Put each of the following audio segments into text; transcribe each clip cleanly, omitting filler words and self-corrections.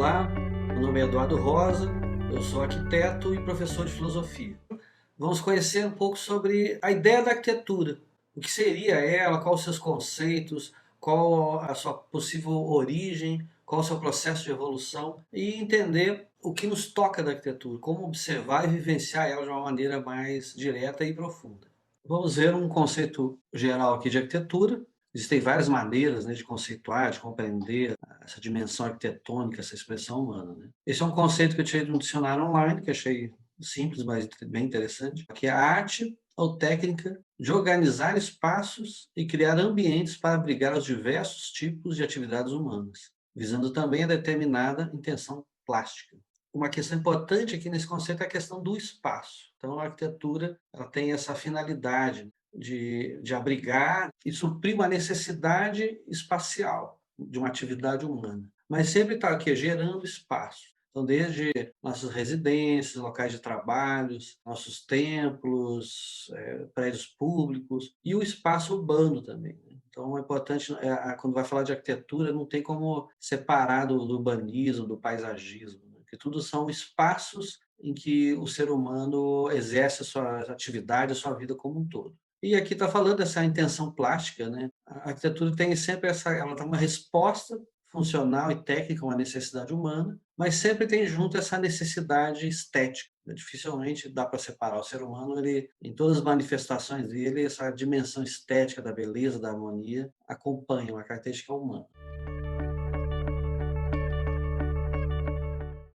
Olá, meu nome é Eduardo Rosa, eu sou arquiteto e professor de filosofia. Vamos conhecer um pouco sobre a ideia da arquitetura. O que seria ela, quais os seus conceitos, qual a sua possível origem, qual o seu processo de evolução e entender o que nos toca da arquitetura, como observar e vivenciar ela de uma maneira mais direta e profunda. Vamos ver um conceito geral aqui de arquitetura. Existem várias maneiras, né, de conceituar, de compreender essa dimensão arquitetônica, essa expressão humana, né? Esse é um conceito que eu tirei de um dicionário online, que achei simples, mas bem interessante, que é a arte ou técnica de organizar espaços e criar ambientes para abrigar os diversos tipos de atividades humanas, visando também a determinada intenção plástica. Uma questão importante aqui nesse conceito é a questão do espaço. Então, a arquitetura ela tem essa finalidade de abrigar e suprir uma necessidade espacial de uma atividade humana, mas sempre está aqui gerando espaço. Então, desde nossas residências, locais de trabalhos, nossos templos, prédios públicos e o espaço urbano também, né? Então, é importante, quando vai falar de arquitetura, não tem como separar do urbanismo, do paisagismo, né? Que tudo são espaços em que o ser humano exerce a sua atividade, a sua vida como um todo. E aqui está falando dessa intenção plástica, né? A arquitetura tem sempre ela dá uma resposta funcional e técnica a uma necessidade humana, mas sempre tem junto essa necessidade estética. Dificilmente dá para separar o ser humano, ele, em todas as manifestações dele, essa dimensão estética da beleza, da harmonia, acompanha uma característica humana.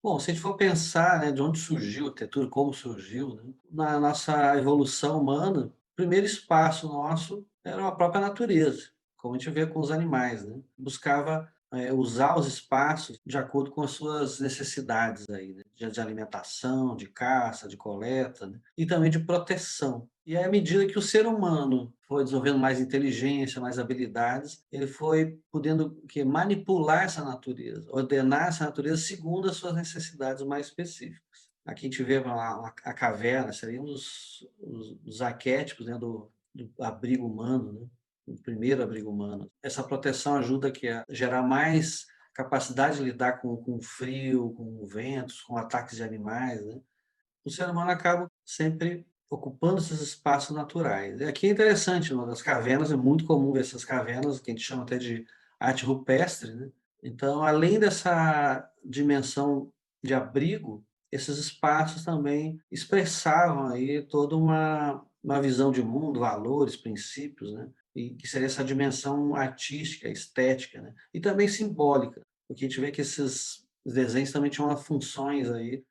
Bom, se a gente for pensar, né, de onde surgiu a arquitetura, como surgiu, né, na nossa evolução humana, o primeiro espaço nosso era a própria natureza, como a gente vê com os animais, né? Buscava usar os espaços de acordo com as suas necessidades aí, né? De alimentação, de caça, de coleta, né? E também de proteção. E aí, à medida que o ser humano foi desenvolvendo mais inteligência, mais habilidades, ele foi podendo manipular essa natureza, ordenar essa natureza segundo as suas necessidades mais específicas. Aqui a gente vê a caverna, seria um dos arquétipos, né, do abrigo humano, né? O primeiro abrigo humano. Essa proteção ajuda a gerar mais capacidade de lidar com o frio, com ventos, com ataques de animais, né? O ser humano acaba sempre ocupando esses espaços naturais. E aqui é interessante, nas cavernas é muito comum ver essas cavernas, que a gente chama até de arte rupestre, né? Então, além dessa dimensão de abrigo, esses espaços também expressavam aí toda uma visão de mundo, valores, princípios, né? E que seria essa dimensão artística, estética, né? E também simbólica, porque a gente vê que esses desenhos também tinham funções aí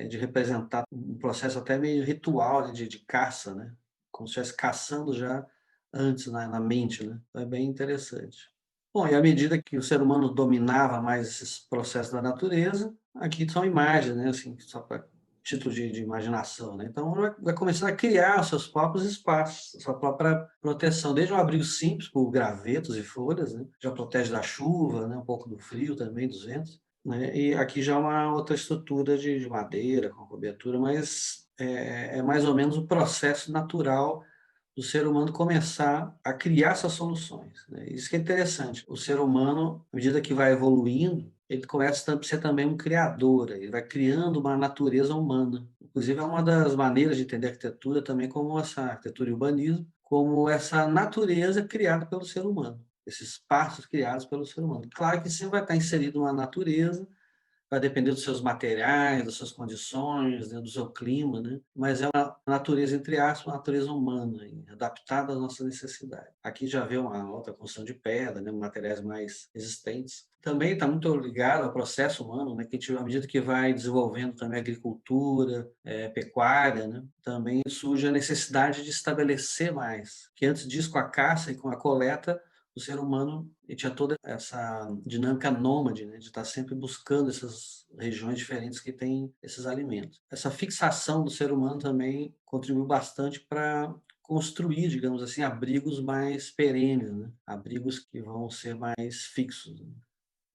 de representar um processo até meio ritual, né, de caça, né? Como se estivesse caçando já antes na mente, né? Então é bem interessante. Bom, e à medida que o ser humano dominava mais esses processos da natureza, aqui são imagens, né? Assim, só para título de imaginação, né? Então vai começar a criar os seus próprios espaços, sua própria proteção, desde um abrigo simples, por gravetos e folhas, né? Já protege da chuva, né? Um pouco do frio também, dos ventos, né? E aqui já é uma outra estrutura de madeira, com cobertura, mas é mais ou menos o processo natural do ser humano começar a criar essas soluções, né? Isso que é interessante. O ser humano, à medida que vai evoluindo, ele começa a ser também um criador, ele vai criando uma natureza humana. Inclusive, é uma das maneiras de entender a arquitetura também como essa arquitetura e urbanismo, como essa natureza criada pelo ser humano, esses espaços criados pelo ser humano. Claro que sempre vai estar inserido uma natureza, vai depender dos seus materiais, das suas condições, né, do seu clima, né? Mas é uma natureza, entre aspas, uma natureza humana, adaptada às nossas necessidades. Aqui já vê uma outra construção de pedra, né, materiais mais resistentes. Também está muito ligado ao processo humano, né, que a gente, à medida que vai desenvolvendo também a agricultura, pecuária, né, também surge a necessidade de estabelecer mais. Que antes disso, com a caça e com a coleta, o ser humano tinha toda essa dinâmica nômade, né, de estar sempre buscando essas regiões diferentes que têm esses alimentos. Essa fixação do ser humano também contribuiu bastante para construir, digamos assim, abrigos mais perenes, né? Abrigos que vão ser mais fixos, né?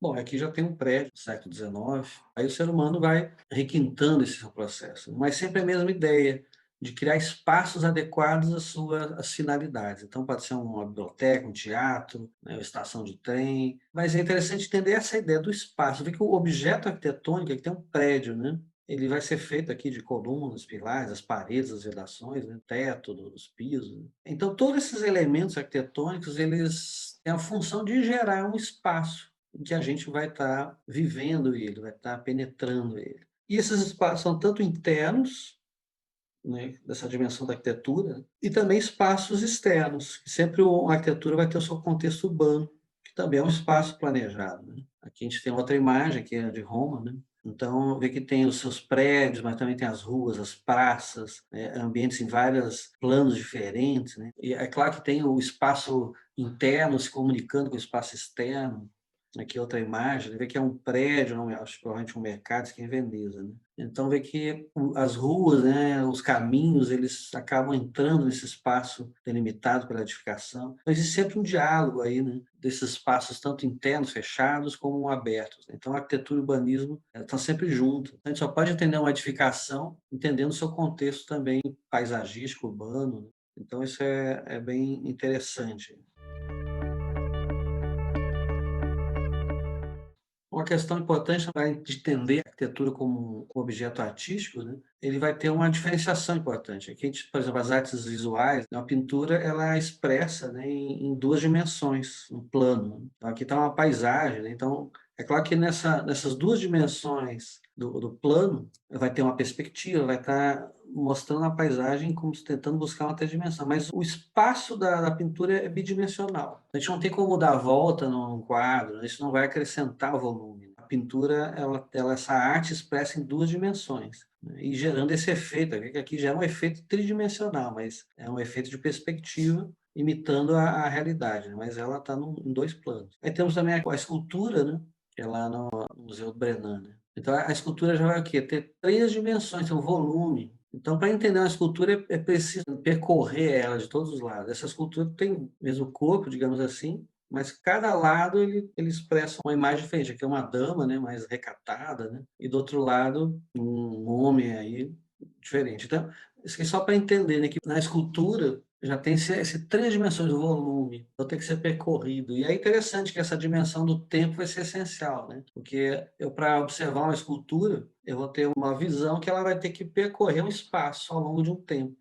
Bom, aqui já tem um prédio do século XIX, aí o ser humano vai requintando esse seu processo, mas sempre a mesma ideia de criar espaços adequados às finalidades. Então, pode ser uma biblioteca, um teatro, né, uma estação de trem. Mas é interessante entender essa ideia do espaço. Ver que o objeto arquitetônico, que tem um prédio, né? Ele vai ser feito aqui de colunas, pilares, as paredes, as vedações, né? Teto, dos pisos. Né? Então, todos esses elementos arquitetônicos, eles têm a função de gerar um espaço em que a gente vai estar vivendo ele, vai estar penetrando ele. E esses espaços são tanto internos, né, dessa dimensão da arquitetura, e também espaços externos. Sempre a arquitetura vai ter o seu contexto urbano, que também é um espaço planejado. Né? Aqui a gente tem outra imagem, que é de Roma, né? Então, vê que tem os seus prédios, mas também tem as ruas, as praças, né? Ambientes em vários planos diferentes. Né? E é claro que tem o espaço interno se comunicando com o espaço externo. Aqui outra imagem, vê que é um prédio, não, acho que provavelmente um mercado, isso aqui é em Veneza. Né? Então, vê que as ruas, né, os caminhos, eles acabam entrando nesse espaço delimitado pela edificação. Então, existe sempre um diálogo aí, né, desses espaços, tanto internos, fechados, como abertos. Né? Então, a arquitetura e o urbanismo estão sempre juntos. A gente só pode entender uma edificação entendendo o seu contexto também paisagístico, urbano. Né? Então, isso é bem interessante. Uma questão importante para entender a arquitetura como um objeto artístico, né? Ele vai ter uma diferenciação importante. Aqui, por exemplo, as artes visuais, a pintura ela é expressa, né, em duas dimensões, um plano. Então, aqui está uma paisagem, né? Então, é claro que nessas duas dimensões do plano, vai ter uma perspectiva, vai estar mostrando a paisagem como tentando buscar uma terceira dimensão, mas o espaço da pintura é bidimensional. A gente não tem como dar a volta num quadro, né? Isso não vai acrescentar volume. A pintura, essa arte expressa em duas dimensões, né? E gerando esse efeito, aqui já é um efeito tridimensional, mas é um efeito de perspectiva imitando a realidade, né? Mas ela está em dois planos. Aí temos também a escultura, né? Que é lá no Museu do Brenan, né? Então a escultura já vai o quê? Ter três dimensões, tem um volume. Então, para entender uma escultura, é preciso percorrer ela de todos os lados. Essa escultura tem o mesmo corpo, digamos assim, mas cada lado ele expressa uma imagem diferente. Aqui é uma dama, né, mais recatada, né? E do outro lado, um homem aí diferente. Então, isso aqui é só para entender, né, que na escultura já tem esse três dimensões do volume, então tem que ser percorrido. E é interessante que essa dimensão do tempo vai ser essencial, né? Porque eu, para observar uma escultura, eu vou ter uma visão que ela vai ter que percorrer um espaço ao longo de um tempo.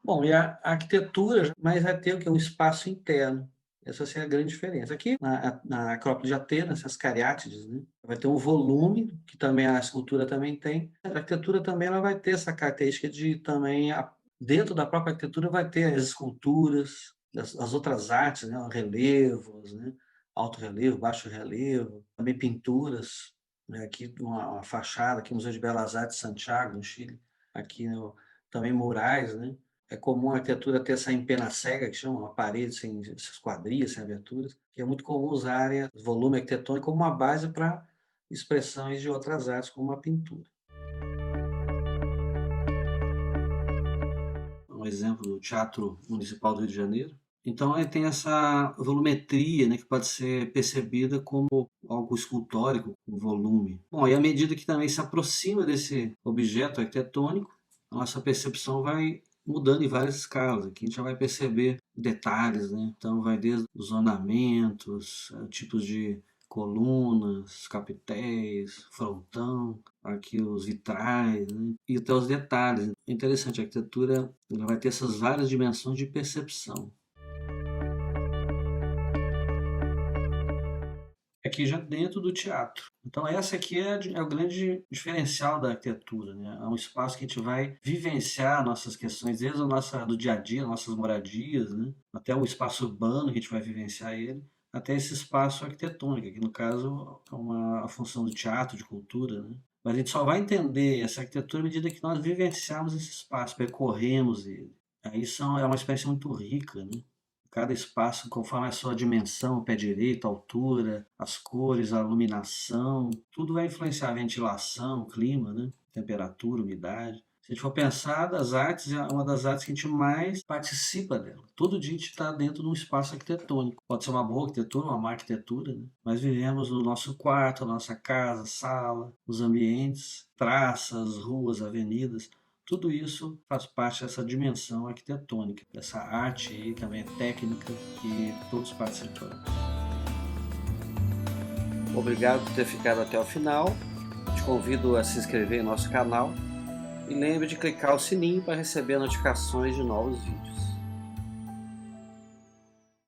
Bom, e a arquitetura, mas vai ter o que? Um espaço interno. Essa é a grande diferença. Aqui, na Acrópole de Atenas, as cariátides, né? Vai ter um volume, que também a escultura também tem. A arquitetura também ela vai ter essa característica de também, dentro da própria arquitetura, vai ter as esculturas, as outras artes, né? Relevos, né? Alto relevo, baixo relevo, também pinturas. Né? Aqui, uma fachada, aqui no Museu de Belas Artes de Santiago, no Chile. Aqui, também murais, né? É comum a arquitetura ter essa empena cega, que chama uma parede sem esquadrias, sem aberturas, que é muito comum usarem o volume arquitetônico como uma base para expressões de outras artes, como a pintura. Um exemplo do Teatro Municipal do Rio de Janeiro. Então, ele tem essa volumetria, né, que pode ser percebida como algo escultórico, com volume. Bom, e à medida que também se aproxima desse objeto arquitetônico, a nossa percepção vai mudando em várias escalas. Aqui a gente já vai perceber detalhes, né? Então, vai desde os ornamentos, tipos de colunas, capitéis, frontão, aqui os vitrais, né? E até os detalhes. É interessante, a arquitetura ela vai ter essas várias dimensões de percepção. Aqui já dentro do teatro. Então essa aqui é o grande diferencial da arquitetura, né? É um espaço que a gente vai vivenciar nossas questões, desde do dia a dia, nossas moradias, né? Até o espaço urbano que a gente vai vivenciar ele, até esse espaço arquitetônico, que no caso é a função do teatro, de cultura, né? Mas a gente só vai entender essa arquitetura à medida que nós vivenciarmos esse espaço, percorremos ele. Aí é uma experiência muito rica, né? Cada espaço, conforme a sua dimensão, o pé direito, a altura, as cores, a iluminação, tudo vai influenciar a ventilação, o clima, né? Temperatura, umidade. Se a gente for pensar, das artes, é uma das artes que a gente mais participa dela. Todo dia a gente está dentro de um espaço arquitetônico. Pode ser uma boa arquitetura, uma má arquitetura, né? Mas vivemos no nosso quarto, na nossa casa, sala, os ambientes, praças, ruas, avenidas. Tudo isso faz parte dessa dimensão arquitetônica, dessa arte e também técnica que todos participamos. Obrigado por ter ficado até o final. Te convido a se inscrever em nosso canal e lembre de clicar o sininho para receber notificações de novos vídeos.